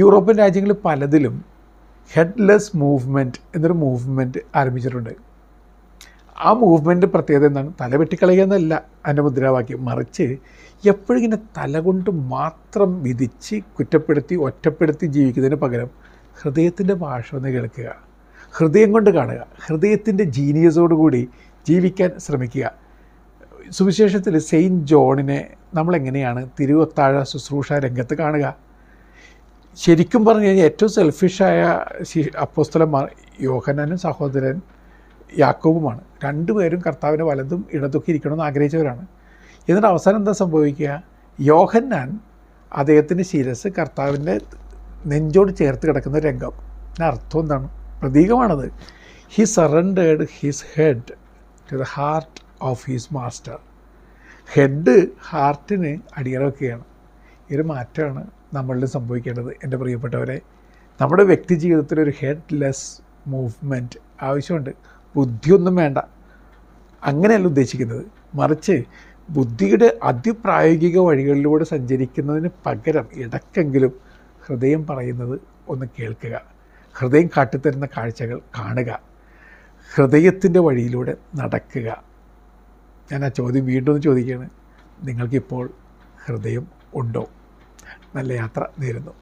European രാജ്യങ്ങളിൽ പലതിലും headless movement എന്നൊരു മൂവ്മെൻറ്റ് ആരംഭിച്ചിട്ടുണ്ട്. ആ മൂവ്മെൻറ്റ് പ്രത്യേകത എന്താണ്? തല വെട്ടിക്കളയുക എന്നല്ല അതിൻ്റെ മുദ്രാവാക്യം, മറിച്ച് എപ്പോഴും ഇങ്ങനെ തല കൊണ്ട് മാത്രം വിധിച്ച് കുറ്റപ്പെടുത്തി ഒറ്റപ്പെടുത്തി ജീവിക്കുന്നതിന് പകരം ഹൃദയത്തിൻ്റെ ഭാഷ ഒന്ന് കേൾക്കുക, ഹൃദയം കൊണ്ട് കാണുക, ഹൃദയത്തിൻ്റെ ജീനിയസോടുകൂടി ജീവിക്കാൻ ശ്രമിക്കുക. സുവിശേഷത്തിൽ സെയിൻറ്റ് ജോണിനെ നമ്മളെങ്ങനെയാണ് തിരുവത്താഴ ശുശ്രൂഷ രംഗത്ത് കാണുക? ശരിക്കും പറഞ്ഞു കഴിഞ്ഞാൽ ഏറ്റവും സെൽഫിഷായ അപ്പോസ്തലന്മാർ യോഹന്നാനും സഹോദരൻ യാക്കോബുമാണ്. രണ്ടുപേരും കർത്താവിൻ്റെ വലതും ഇടതൊക്കെ ഇരിക്കണമെന്ന് ആഗ്രഹിച്ചവരാണ്. എന്നിട്ട് അവസാനം എന്താ സംഭവിക്കുക? യോഹന്നാൻ അദ്ദേഹത്തിൻ്റെ ശിരസ് കർത്താവിൻ്റെ നെഞ്ചോട് ചേർത്ത് കിടക്കുന്ന രംഗം. അതിൻ്റെ അർത്ഥം എന്താണ്? പ്രതീകമാണത്. He surrendered his head to the heart of his master. Head ഹാർട്ടിന് അടിയറ വയ്ക്കുകയാണ്. ഈ ഒരു മാറ്റമാണ് നമ്മളിൽ സംഭവിക്കേണ്ടത്. എൻ്റെ പ്രിയപ്പെട്ടവരെ, നമ്മുടെ വ്യക്തി ജീവിതത്തിലൊരു ഹെഡ്ലെസ് മൂവ്മെൻറ്റ് ആവശ്യമുണ്ട്. ബുദ്ധിയൊന്നും വേണ്ട, അങ്ങനെയല്ല ഉദ്ദേശിക്കുന്നത്. മറിച്ച് ബുദ്ധിയുടെ അതിപ്രായോഗിക വഴികളിലൂടെ സഞ്ചരിക്കുന്നതിന് പകരം ഇടയ്ക്കെങ്കിലും ഹൃദയം പറയുന്നത് ഒന്ന് കേൾക്കുക, ഹൃദയം കാട്ടിത്തരുന്ന കാഴ്ചകൾ കാണുക, ഹൃദയത്തിൻ്റെ വഴിയിലൂടെ നടക്കുക. ഞാൻ ആ ചോദ്യം വീണ്ടും ചോദിക്കുകയാണ്, നിങ്ങൾക്കിപ്പോൾ ഹൃദയം ഉണ്ടോ? നല്ല യാത്ര നേരുന്നു.